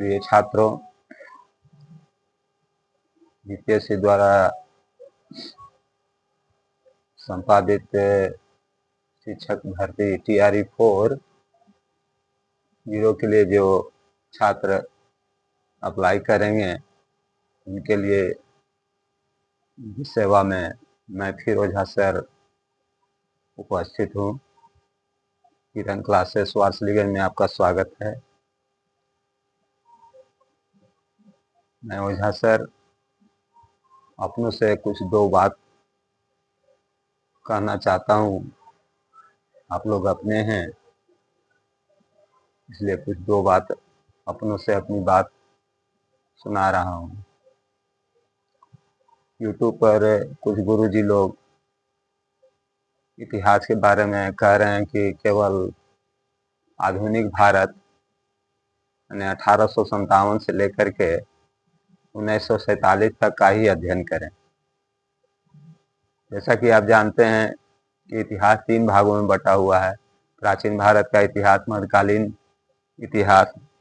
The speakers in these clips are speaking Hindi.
प्रिय छात्रों, यूपीएससी द्वारा संपादित शिक्षक भर्ती TRE-4 के लिए जो छात्र अप्लाई करेंगे उनके लिए सेवा में मैं फिरोज झा सर उपस्थित हूँ। किरण क्लासेस वार्सलीगंज में आपका स्वागत है। मैं ओझा सर अपनों से कुछ दो बात कहना चाहता हूँ। आप लोग अपने हैं, इसलिए कुछ दो बात अपनों से अपनी बात सुना रहा हूँ। यूट्यूब पर कुछ गुरुजी लोग इतिहास के बारे में कह रहे हैं कि केवल आधुनिक भारत यानी 1857 से लेकर के 1947 तक का ही अध्ययन करें। जैसा कि आप जानते हैं कि इतिहास 3 भागों में बटा हुआ है। प्राचीन भारत का इतिहास,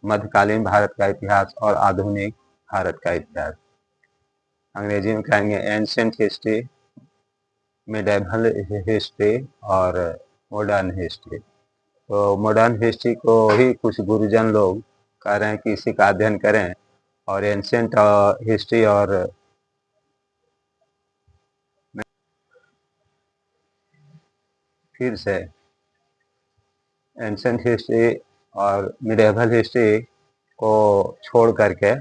मध्यकालीन भारत का इतिहास और आधुनिक भारत का इतिहास। अंग्रेजी में कहेंगे एंशिएंट हिस्ट्री, मिडेवल हिस्ट्री और मॉडर्न हिस्ट्री। तो मॉडर्न हिस्ट्री को ही कुछ गुरुजन लोग कह रहे हैं कि इसी का अध्ययन करें, और एंशिएंट हिस्ट्री और फिर से एंशिएंट हिस्ट्री और मिडेवल हिस्ट्री को छोड़ करके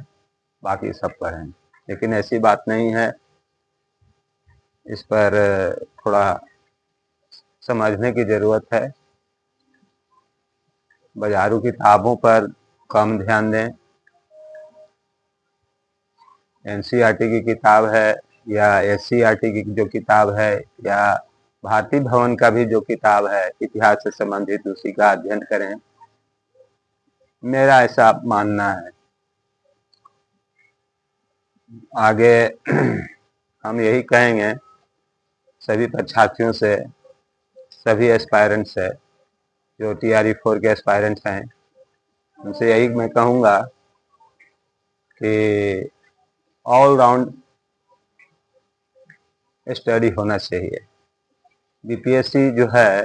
बाकी सब पढ़ें। लेकिन ऐसी बात नहीं है, इस पर थोड़ा समझने की ज़रूरत है। बाजारू किताबों पर कम ध्यान दें। NCERT की किताब है या SCERT की जो किताब है या भारतीय भवन का भी जो किताब है इतिहास से संबंधित, उसी का अध्ययन करें, मेरा ऐसा मानना है। आगे हम यही कहेंगे सभी परीक्षार्थियों से, सभी एस्पायरेंट से, जो TRE-4 के एस्पायरेंट हैं, उनसे यही मैं कहूँगा कि ऑल राउंड स्टडी होना चाहिए। बीपीएससी जो है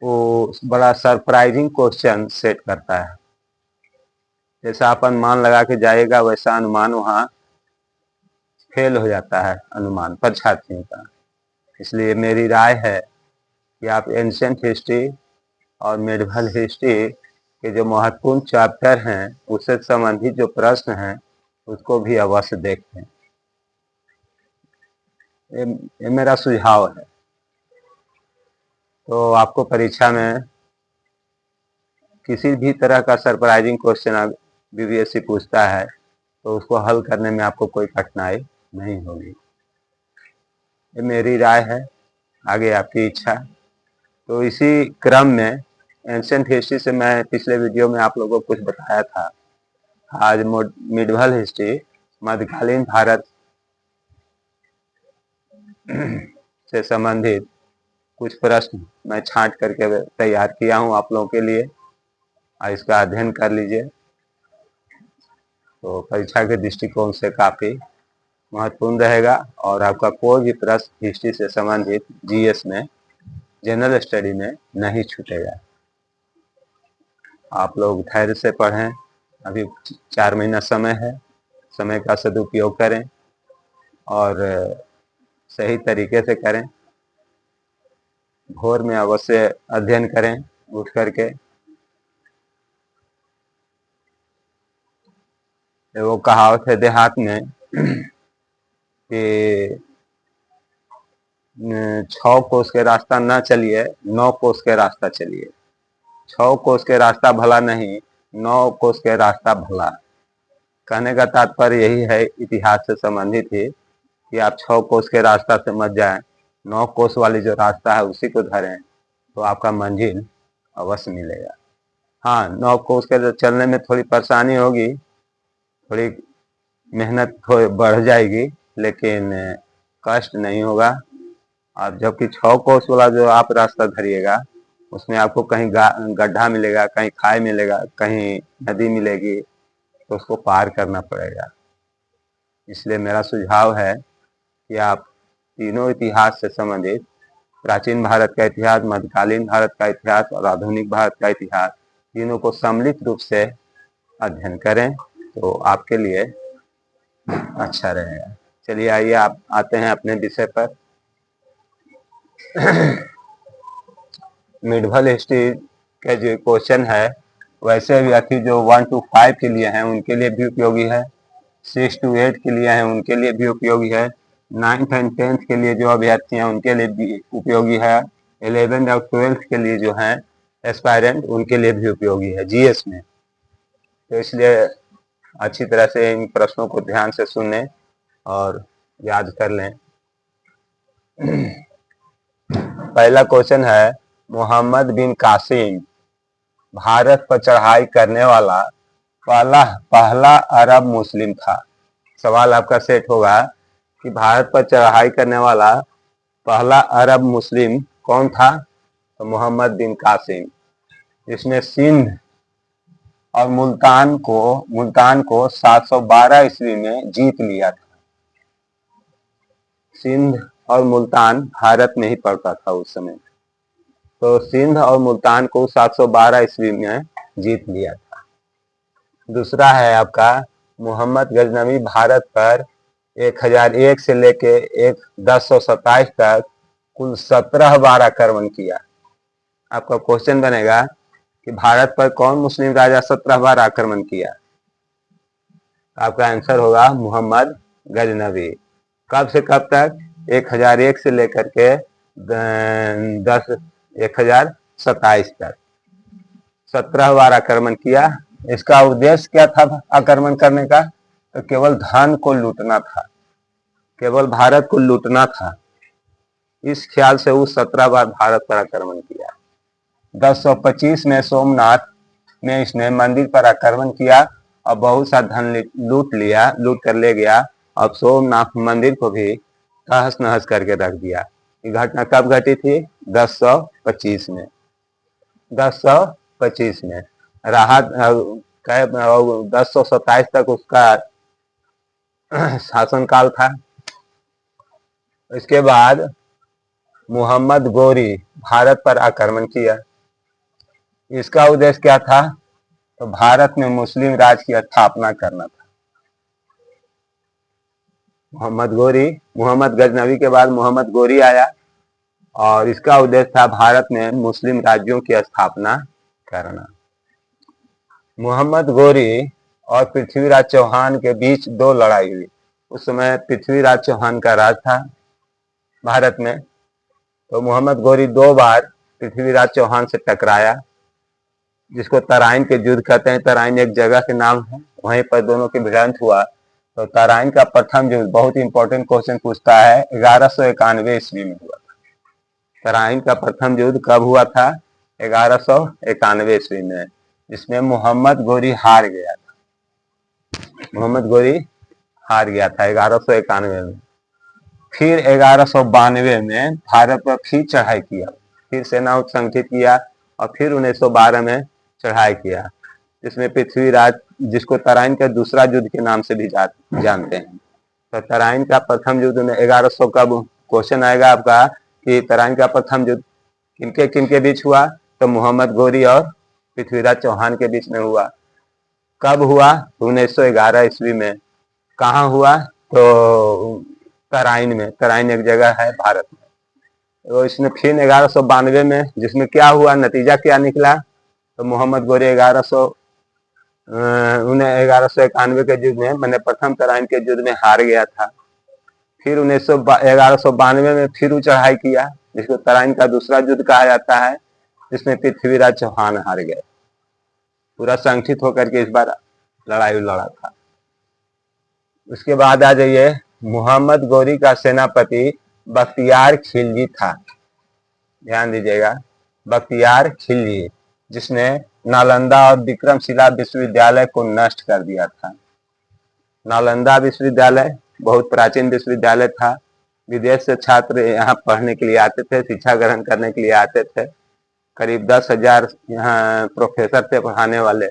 वो बड़ा सरप्राइजिंग क्वेश्चन सेट करता है। जैसा आप अनुमान लगा के जाएगा वैसा अनुमान वहाँ फेल हो जाता है, अनुमान परीक्षार्थियों का। इसलिए मेरी राय है कि आप एंशिएंट हिस्ट्री और मिडेवल हिस्ट्री के जो महत्वपूर्ण चैप्टर हैं उससे संबंधित जो प्रश्न हैं उसको भी अवश्य देखें। ये मेरा सुझाव है। तो आपको परीक्षा में किसी भी तरह का सरप्राइजिंग क्वेश्चन बीपीएससी पूछता है तो उसको हल करने में आपको कोई कठिनाई नहीं होगी। ये मेरी राय है, आगे आपकी इच्छा। तो इसी क्रम में एंशिएंट हिस्ट्री से मैं पिछले वीडियो में आप लोगों को कुछ बताया था। आज मिडेवल हिस्ट्री, मध्यकालीन भारत से संबंधित कुछ प्रश्न मैं छांट करके तैयार किया हूँ आप लोगों के लिए, और इसका अध्ययन कर लीजिए। तो परीक्षा के दृष्टिकोण से काफ़ी महत्वपूर्ण रहेगा और आपका कोई भी प्रश्न हिस्ट्री से संबंधित जीएस में, जनरल स्टडी में नहीं छूटेगा। आप लोग धैर्य से पढ़ें। अभी 4 महीना समय है, समय का सदुपयोग करें और सही तरीके से करें। भोर में अवश्य अध्ययन करें उठ करके। वो कहावत है देहात में कि 6 कोस के रास्ता न चलिए, 9 कोस के रास्ता चलिए। 6 कोस के रास्ता भला नहीं, 9 कोस के रास्ता भला। कहने का तात्पर्य यही है इतिहास से संबंधित ही, कि आप 6 कोस के रास्ता से मत जाएं, 9 कोस वाली जो रास्ता है उसी को धरें तो आपका मंजिल अवश्य मिलेगा। हाँ, 9 कोस के चलने में थोड़ी परेशानी होगी, थोड़ी मेहनत बढ़ जाएगी, लेकिन कष्ट नहीं होगा। और जबकि 6 कोस वाला जो आप रास्ता धरिएगा उसमें आपको कहीं गड्ढा मिलेगा, कहीं खाई मिलेगा, कहीं नदी मिलेगी, तो उसको पार करना पड़ेगा। इसलिए मेरा सुझाव है कि आप तीनों इतिहास से संबंधित प्राचीन भारत का इतिहास, मध्यकालीन भारत का इतिहास और आधुनिक भारत का इतिहास, तीनों को सम्मिलित रूप से अध्ययन करें तो आपके लिए अच्छा रहेगा। चलिए आइए आप आते हैं अपने विषय पर। मिडवल हिस्ट्री के जो क्वेश्चन है वैसे अभ्यर्थी जो 1 to 5 के लिए हैं उनके लिए भी उपयोगी है, 6 to 8 के लिए हैं उनके लिए भी उपयोगी है, 9th and 10th के लिए जो अभ्यर्थी हैं उनके लिए भी उपयोगी है, 11th और 12th के लिए जो हैं एस्पायरेंट उनके लिए भी उपयोगी है जीएस में। तो इसलिए अच्छी तरह से इन प्रश्नों को ध्यान से सुनें और याद कर लें। पहला क्वेश्चन है, मोहम्मद बिन कासिम भारत पर चढ़ाई करने वाला पहला अरब मुस्लिम था। सवाल आपका सेट होगा कि भारत पर चढ़ाई करने वाला पहला अरब मुस्लिम कौन था? तो मोहम्मद बिन कासिम, जिसने सिंध और मुल्तान को 712 ईस्वी में जीत लिया था। सिंध और मुल्तान भारत में ही पड़ता था उस समय, तो सिंध और मुल्तान को 712 ईस्वी में जीत लिया था। दूसरा है आपका, मोहम्मद गजनवी भारत पर 1001 से लेके 1027 तक कुल 17 बार आक्रमण किया। आपका क्वेश्चन बनेगा कि भारत पर कौन मुस्लिम राजा 17 बार आक्रमण किया? आपका आंसर होगा मोहम्मद गजनवी। कब से कब तक? 1001 से लेकर के 1027 तक 17 बार आक्रमण किया। इसका उद्देश्य क्या था आक्रमण करने का? तो केवल धन को लूटना था, केवल भारत को लूटना था। इस ख्याल से वो 17 बार भारत पर आक्रमण किया। 1025 में सोमनाथ में इसने मंदिर पर आक्रमण किया और बहुत सा धन लूट कर ले गया। अब सोमनाथ मंदिर को भी तहस नहस करके रख दिया। ये घटना कब घटी थी? 1025 में। 1025 में राहत 1027 तक उसका शासनकाल था। इसके बाद मोहम्मद गोरी भारत पर आक्रमण किया। इसका उद्देश्य क्या था? तो भारत में मुस्लिम राज की स्थापना करना था। मोहम्मद गजनवी के बाद मोहम्मद गोरी आया और इसका उद्देश्य था भारत में मुस्लिम राज्यों की स्थापना करना। मोहम्मद गोरी और पृथ्वीराज चौहान के बीच 2 लड़ाई हुई। उस समय पृथ्वीराज चौहान का राज था भारत में, तो मोहम्मद गोरी 2 बार पृथ्वीराज चौहान से टकराया, जिसको तराइन के युद्ध कहते हैं। तराइन एक जगह के नाम है, वहीं पर दोनों के भिड़ंत हुआ। तो तराइन का प्रथम युद्ध, बहुत इंपॉर्टेंट क्वेश्चन पूछता है, 1191 ईस्वी में हुआ था। तराइन का प्रथम युद्ध कब हुआ था? 1191 ईस्वी में, जिसमें मोहम्मद गोरी हार गया था। मोहम्मद गोरी हार गया था 1191 में। फिर 1192 में भारत पर फिर चढ़ाई किया, फिर सेना संगठित किया और फिर 1912 में चढ़ाई किया, जिसमें पृथ्वीराज, जिसको तराइन का दूसरा युद्ध के नाम से भी जानते हैं। तो तराइन का प्रथम युद्ध में 1100 का क्वेश्चन आएगा आपका कि तराइन का प्रथम युद्ध किनके किनके बीच हुआ? तो मोहम्मद गोरी और पृथ्वीराज चौहान के बीच में हुआ। कब हुआ? 1911 ईस्वी में। कहाँ हुआ? तो तराइन में। तराइन एक जगह है भारत में। तो इसने फिर 1192 में, जिसमें क्या हुआ, नतीजा क्या निकला? तो मोहम्मद गोरी 1191 के युद्ध में, मैंने प्रथम तराइन के युद्ध में हार गया था। फिर 1192 में फिर चढ़ाई किया, जिसको तराइन का दूसरा युद्ध कहा जाता है, जिसमें पृथ्वीराज चौहान हार गए। पूरा संगठित होकर के इस बार लड़ाई लड़ा था। उसके बाद आ जाइए, मोहम्मद गोरी का सेनापति बख्तियार खिलजी था। ध्यान दीजिएगा, बख्तियार खिलजी, जिसने नालंदा और विक्रमशिला विश्वविद्यालय को नष्ट कर दिया था। नालंदा विश्वविद्यालय बहुत प्राचीन विश्वविद्यालय था। विदेश से छात्र यहाँ पढ़ने के लिए आते थे, शिक्षा ग्रहण करने के लिए आते थे। करीब 10,000 यहाँ प्रोफेसर थे पढ़ाने वाले।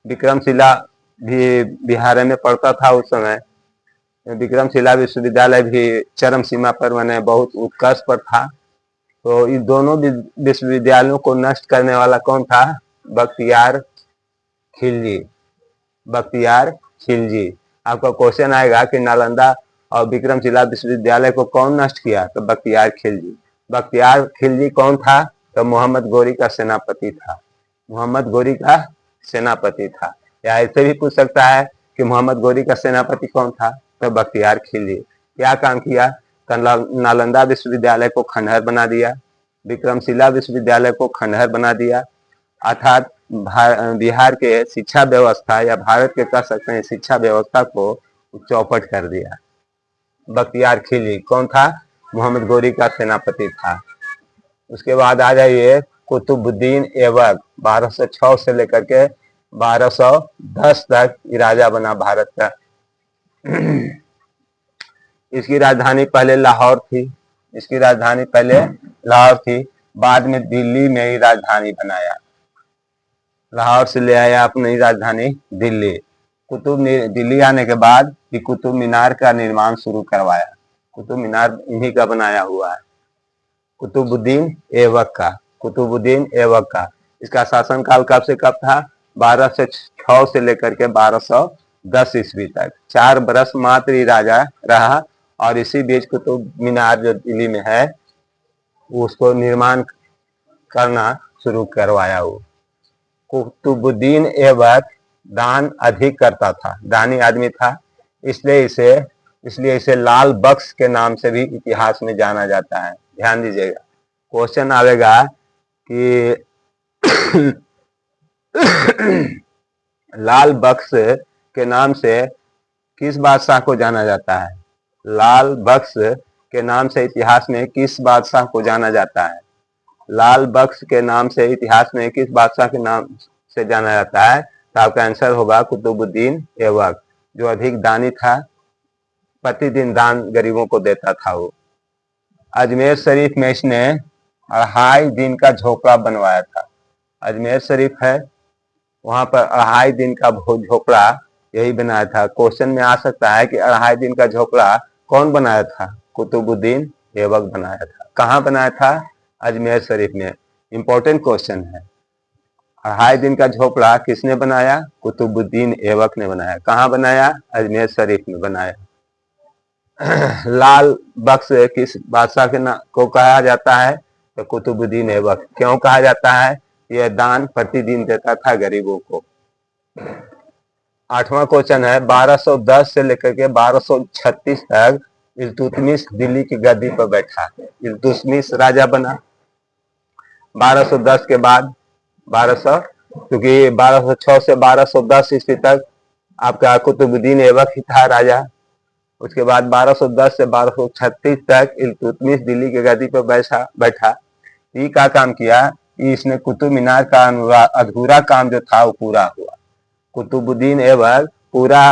विक्रमशिला भी बिहार में पढ़ता था उस समय। विक्रमशिला विश्वविद्यालय भी चरम सीमा पर मैंने बहुत उत्कर्ष पर था। तो इन दोनों विश्वविद्यालयों को नष्ट करने वाला कौन था? बख्तियार खिलजी। बख्तियार खिलजी। आपका क्वेश्चन आएगा कि नालंदा और विक्रमशिला विश्वविद्यालय को कौन नष्ट किया? तो बख्तियार खिलजी। बख्तियार खिलजी कौन था? तो मोहम्मद गोरी का सेनापति था। मोहम्मद गोरी का सेनापति था। या ऐसे भी पूछ सकता है कि मोहम्मद गोरी का सेनापति कौन था? तो बख्तियार खिलजी। क्या काम किया? नालंदा विश्वविद्यालय को खंडहर बना दिया, विक्रमशिला विश्वविद्यालय को खंडहर बना दिया, अर्थात बिहार के शिक्षा व्यवस्था या भारत के कह सकते हैं शिक्षा व्यवस्था को चौपट कर दिया। बख्तियार खिलजी कौन था? मोहम्मद गोरी का सेनापति था। उसके बाद आ जाइए कुतुबुद्दीन ऐबक। 1206 से लेकर के 1210 तक राजा बना भारत का। इसकी राजधानी पहले लाहौर थी। इसकी राजधानी पहले लाहौर थी, बाद में दिल्ली में ही राजधानी बनाया। लाहौर से ले आया अपनी राजधानी दिल्ली। दिल्ली आने के बाद कुतुब मीनार का निर्माण शुरू करवाया। कुतुब मीनार इन्हीं का बनाया हुआ है, कुतुबुद्दीन ऐबक का। कुतुबुद्दीन ऐबक का। इसका शासनकाल कब से कब था? 1206 से लेकर के 1210 ईस्वी तक। 4 बरस मात्र ही राजा रहा और इसी बीच कुतुब मीनार जो दिल्ली में है उसको निर्माण करना शुरू करवाया। वो कुतुबुद्दीन ऐबक दान अधिक करता था, दानी आदमी था, इसलिए इसे लाल बख्श के नाम से भी इतिहास में जाना जाता है। ध्यान दीजिएगा, क्वेश्चन आएगा कि लाल बख्श के नाम से किस बादशाह को जाना जाता है? लाल बख्श के नाम से इतिहास में किस बादशाह को जाना जाता है? लाल बख्श के नाम से इतिहास में किस बादशाह के नाम से जाना जाता है? तो आपका आंसर होगा कुतुबुद्दीन ऐबक, जो अधिक दानी था, प्रतिदिन दान गरीबों को देता था। वो अजमेर शरीफ में इसने 2.5 दिन का झोपड़ा बनवाया था। अजमेर शरीफ है, वहां पर 2.5 दिन का झोपड़ा यही बनाया था। क्वेश्चन में आ सकता है कि 2.5 दिन का झोपड़ा कौन बनाया था? कुतुबुद्दीन ऐबक बनाया था। कहाँ बनाया था? अजमेर शरीफ में। इंपॉर्टेंट क्वेश्चन है। 2.5 दिन का झोपड़ा किसने बनाया? कुतुबुद्दीन ऐबक ने बनाया। कहाँ बनाया? अजमेर शरीफ में बनाया। लाल बख्श किस बादशाह के को कहा जाता है? तो कुतुबुद्दीन ऐबक। क्यों कहा जाता है? यह दान प्रतिदिन देता था गरीबों को। 8वां क्वेश्चन है, 1210 से लेकर के 1236 तक इल्तुतमिश दिल्ली की गद्दी पर बैठा। इल्तुतमिश राजा बना 1210 के बाद 1200, क्योंकि 1206 से 1210 ईस्वी तक आपका कुतुबुद्दीन ऐबक ही था राजा। उसके बाद 1210 से 1236 तक इल्तुतमिश दिल्ली के गद्दी पर बैठा। ये क्या काम किया? इसने कुतुब मीनार का अधूरा काम जो था वो पूरा हुआ। कुतुबुद्दीन ऐबक पूरा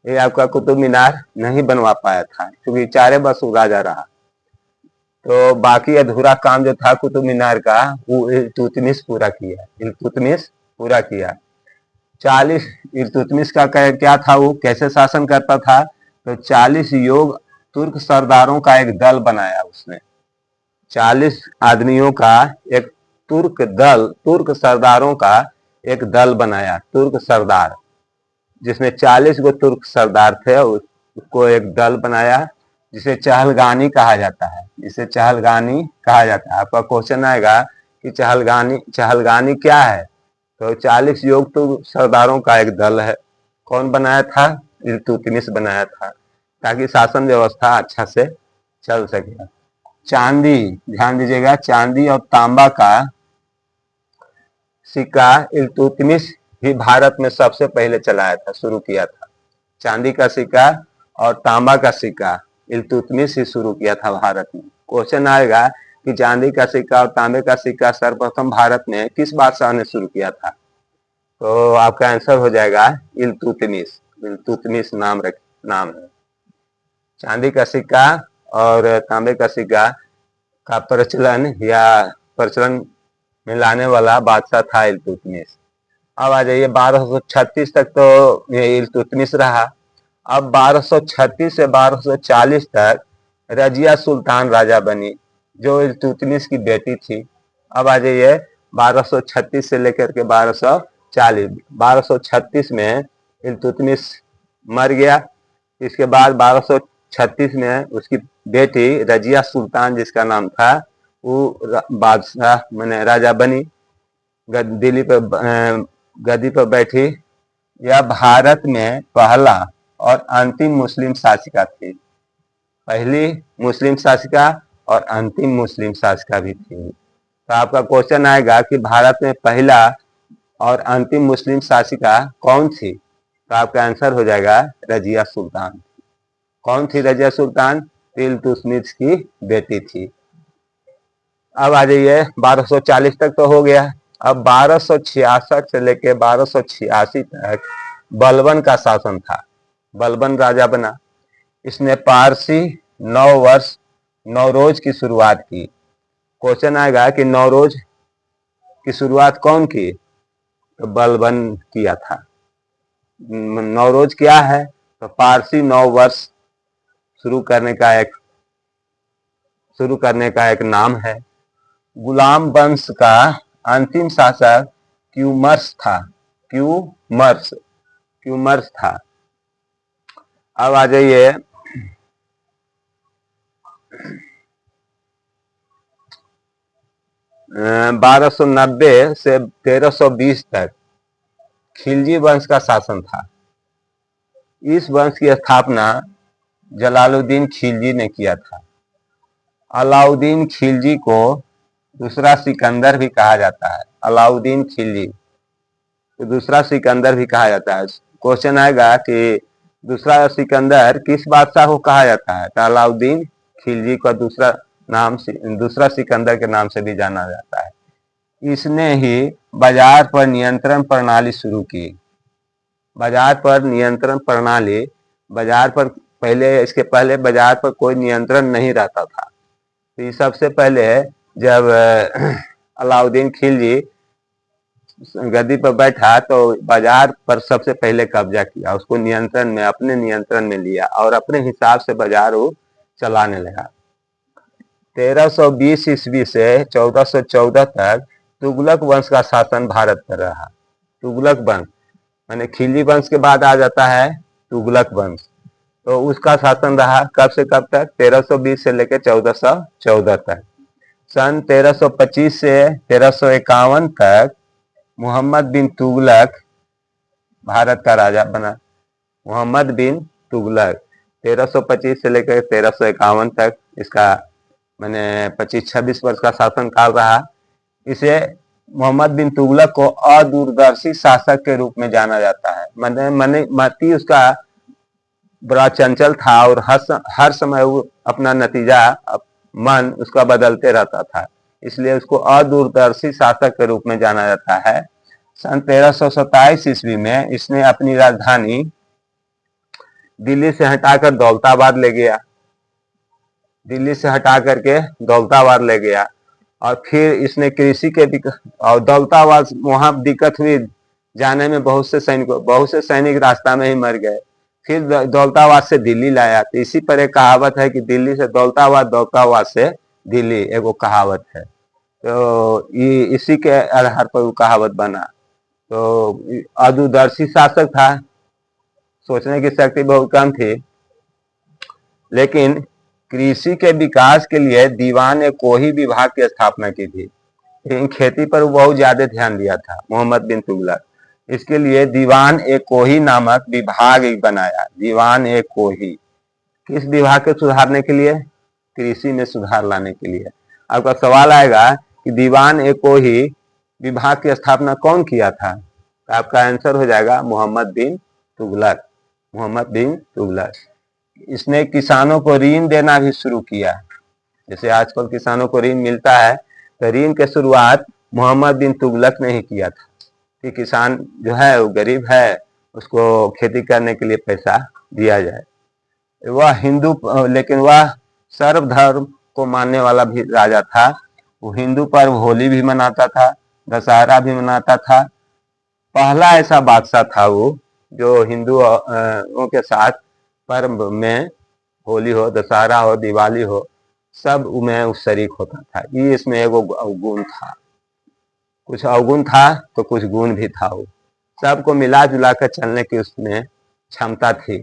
ये आपका कुतुब मीनार नहीं बनवा पाया था, क्योंकि 4 वर्ष राजा रहा। तो बाकी अधूरा काम जो था कुतुब मीनार का वो इल्तुतमिश पूरा किया। इल्तुतमिश पूरा किया। 40 इल्तुतमिश का क्या था? वो कैसे शासन करता था? तो 40 योग तुर्क सरदारों का एक दल बनाया उसने। 40 आदमियों का एक तुर्क सरदारों का एक दल बनाया। तुर्क सरदार, जिसमें 40 गो तुर्क सरदार थे, उसको एक दल बनाया जिसे चहलगानी कहा जाता है। जिसे चहलगानी कहा जाता है। आपका क्वेश्चन आएगा कि चहलगानी क्या है? तो 40 योग तो सरदारों का एक दल है। कौन बनाया था? इल्तुतमिश बनाया था, ताकि शासन व्यवस्था अच्छा से चल सके। चांदी, ध्यान दीजिएगा, चांदी और तांबा का सिक्का इल्तुतमिश ही भारत में सबसे पहले चलाया था, शुरू किया था। चांदी का सिक्का और तांबा का सिक्का इल्तुतमिश ही शुरू किया था भारत में। क्वेश्चन आएगा कि चांदी का सिक्का और तांबे का सिक्का सर्वप्रथम भारत में किस बादशाह ने शुरू किया था? तो आपका आंसर हो जाएगा इल्तुतमिश। इल्तुतमिश नाम है। चांदी का सिक्का और तांबे का सिक्का का प्रचलन में लाने वाला बादशाह था इल्तुतमिश। अब आ जाइए 1236 तक तो ये इल्तुतमिश रहा। अब 1236 से 1240 तक रजिया सुल्तान राजा बनी, जो इल्तुतमिश की बेटी थी। अब आ जाइए 1236 से लेकर के 1240। 1236 में इल्तुतमिश मर गया। इसके बाद 1236 में उसकी बेटी रजिया सुल्तान जिसका नाम था, वो बादशाह मैंने राजा बनी, दिल्ली पर गद्दी पर बैठी। यह भारत में पहला और अंतिम मुस्लिम शासिका थी। पहली मुस्लिम शासिका और अंतिम मुस्लिम शासिका भी थी। तो आपका क्वेश्चन आएगा कि भारत में पहला और अंतिम मुस्लिम शासिका कौन थी, तो आपका आंसर हो जाएगा रजिया सुल्तान। कौन थी रजिया सुल्तान? इल्तुतमिश की बेटी थी। अब आ जाइए 1240 तक तो हो गया। अब 1266 से लेके 1286 तक बलबन का शासन था। बलबन राजा बना। इसने पारसी नव वर्ष नवरोज की शुरुआत की। क्वेश्चन आएगा कि नवरोज की शुरुआत कौन की? तो बलबन किया था। नवरोज क्या है? तो पारसी नव वर्ष शुरू करने का एक नाम है। गुलाम वंश का अंतिम शासक क्यूमर्स था। क्यूमर्स था। अब आ जाइए 1290 से 1320 तक खिलजी वंश का शासन था। इस वंश की स्थापना जलालुद्दीन खिलजी ने किया था। अलाउद्दीन खिलजी को दूसरा सिकंदर भी कहा जाता है। अलाउद्दीन खिलजी तो दूसरा सिकंदर भी कहा जाता है। क्वेश्चन आएगा कि दूसरा सिकंदर किस बादशाह को कहा जाता है? तो अलाउद्दीन खिलजी का दूसरा सिकंदर के नाम से भी जाना जाता है। इसने ही बाजार पर नियंत्रण प्रणाली शुरू की। बाजार पर नियंत्रण प्रणाली, इसके पहले बाजार पर कोई नियंत्रण नहीं रहता था। तो ये सबसे पहले जब अलाउद्दीन खिलजी गद्दी पर बैठा तो बाजार पर सबसे पहले कब्जा किया, उसको अपने नियंत्रण में लिया और अपने हिसाब से बाजार वो चलाने लगा। 1320 ईस्वी से 1414 तक तुगलक वंश का शासन भारत पर रहा। तुगलक वंश माने खिलजी वंश के बाद आ जाता है तुगलक वंश। तो उसका शासन रहा कब से कब तक? 1320 से लेकर 1414 तक। सन 1325 से 1351 तक मोहम्मद बिन तुगलक भारत का राजा बना। मोहम्मद बिन तुगलक 1325 से लेकर 1351 तक इसका मैंने 25-26 वर्ष का शासन काल रहा। इसे मोहम्मद बिन तुगलक को अदूरदर्शी शासक के रूप में जाना जाता है। मति उसका बड़ा चंचल था और हर समय वो अपना मन उसका बदलते रहता था, इसलिए उसको अदूरदर्शी शासक के रूप में जाना जाता है। सन 1327 ईस्वी में इसने अपनी राजधानी दिल्ली से हटाकर दौलताबाद ले गया। और फिर इसने कृषि के और दौलताबाद वहां दिक्कत हुई जाने में, बहुत से सैनिक रास्ता में ही मर गए। फिर दौलताबाद से दिल्ली लाया। तो इसी पर एक कहावत है कि दिल्ली से दौलताबाद, दौलताबाद से दिल्ली, एगो कहावत है। तो ये इसी के आधार पर वो कहावत बना। तो अदूरदर्शी शासक था, सोचने की शक्ति बहुत कम थी, लेकिन कृषि के विकास के लिए दीवान ए कोही विभाग की स्थापना की थी। लेकिन खेती पर बहुत ज्यादा ध्यान दिया था मोहम्मद बिन तुगलक। इसके लिए दीवान ए कोही नामक विभाग बनाया। दीवान ए कोही किस विभाग को सुधारने के लिए? कृषि में सुधार लाने के लिए। आपका सवाल आएगा कि दीवान ए कोही विभाग की स्थापना कौन किया था? तो आपका आंसर हो जाएगा मोहम्मद बिन तुगलक। इसने किसानों को ऋण देना भी शुरू किया। जैसे आजकल किसानों को ऋण मिलता है, तो ऋण की शुरुआत मोहम्मद बिन तुगलक ने ही किया था कि किसान जो है वो गरीब है, उसको खेती करने के लिए पैसा दिया जाए। लेकिन वह सर्वधर्म को मानने वाला भी राजा था। वो हिंदू पर्व होली भी मनाता था, दशहरा भी मनाता था, पहला ऐसा बादशाह था वो जो हिंदुओं के साथ पर्व में, होली हो, दशहरा हो, दिवाली हो, सब में उस शरीक होता था। ये इसमें एगो अवगुण था, कुछ अवगुण था तो कुछ गुण भी था। वो सबको मिला जुला कर चलने की उसमें क्षमता थी।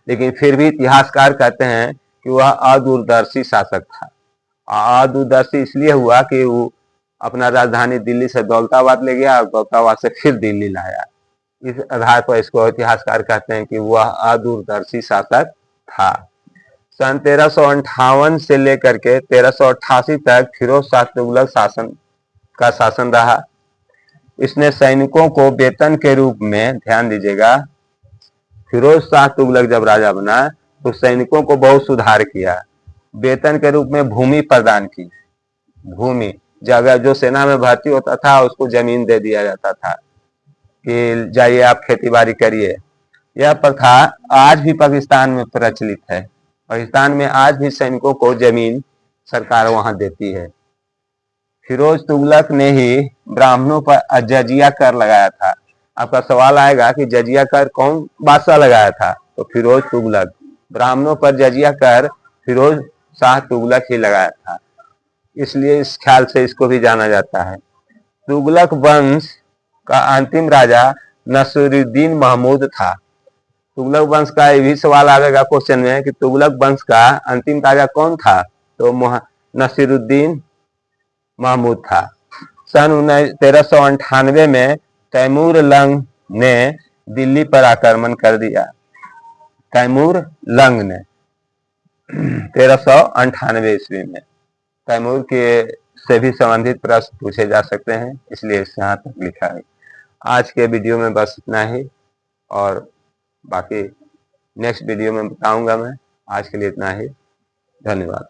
लेकिन फिर भी इतिहासकार कहते हैं कि वह अदूरदर्शी शासक था। अदूरदर्शी इसलिए हुआ कि वो अपना राजधानी दिल्ली से दौलताबाद ले गया और दौलताबाद से फिर दिल्ली लाया। इस आधार पर इसको इतिहासकार कहते हैं कि वह अदूरदर्शी शासक था। सन 1358 से लेकर के 1388 तक फिरोज शाह तुगलक शासन रहा। इसने सैनिकों को वेतन के रूप में, ध्यान दीजिएगा, फिरोज शाह तुगलक जब राजा बना तो सैनिकों को बहुत सुधार किया। वेतन के रूप में भूमि प्रदान की। भूमि, जगह, जो सेना में भर्ती होता था उसको जमीन दे दिया जाता था कि जाइए आप खेती बाड़ी करिए। यह प्रथा आज भी पाकिस्तान में प्रचलित है। पाकिस्तान में आज भी सैनिकों को जमीन सरकार वहां देती है। फिरोज तुगलक ने ही ब्राह्मणों पर जजिया कर लगाया था। आपका सवाल आएगा कि जजिया कर कौन बादशाह लगाया था? तो फिरोज तुगलक। ब्राह्मणों पर जजिया कर फिरोज शाह तुगलक ही लगाया था, इसलिए इस ख्याल से इसको भी जाना जाता है। तुगलक वंश का अंतिम राजा नसीरुद्दीन महमूद था। तुगलक वंश का ये भी सवाल आएगा क्वेश्चन में कि तुगलक वंश का अंतिम राजा कौन था? तो नसीरुद्दीन महमूद था। सन 1398 में तैमूर लंग ने दिल्ली पर आक्रमण कर दिया। तैमूर लंग ने 1398 ईस्वी में। तैमूर के से भी संबंधित प्रश्न पूछे जा सकते हैं, इसलिए यहाँ तक लिखा है। आज के वीडियो में बस इतना ही, और बाकी नेक्स्ट वीडियो में बताऊंगा मैं। आज के लिए इतना ही, धन्यवाद।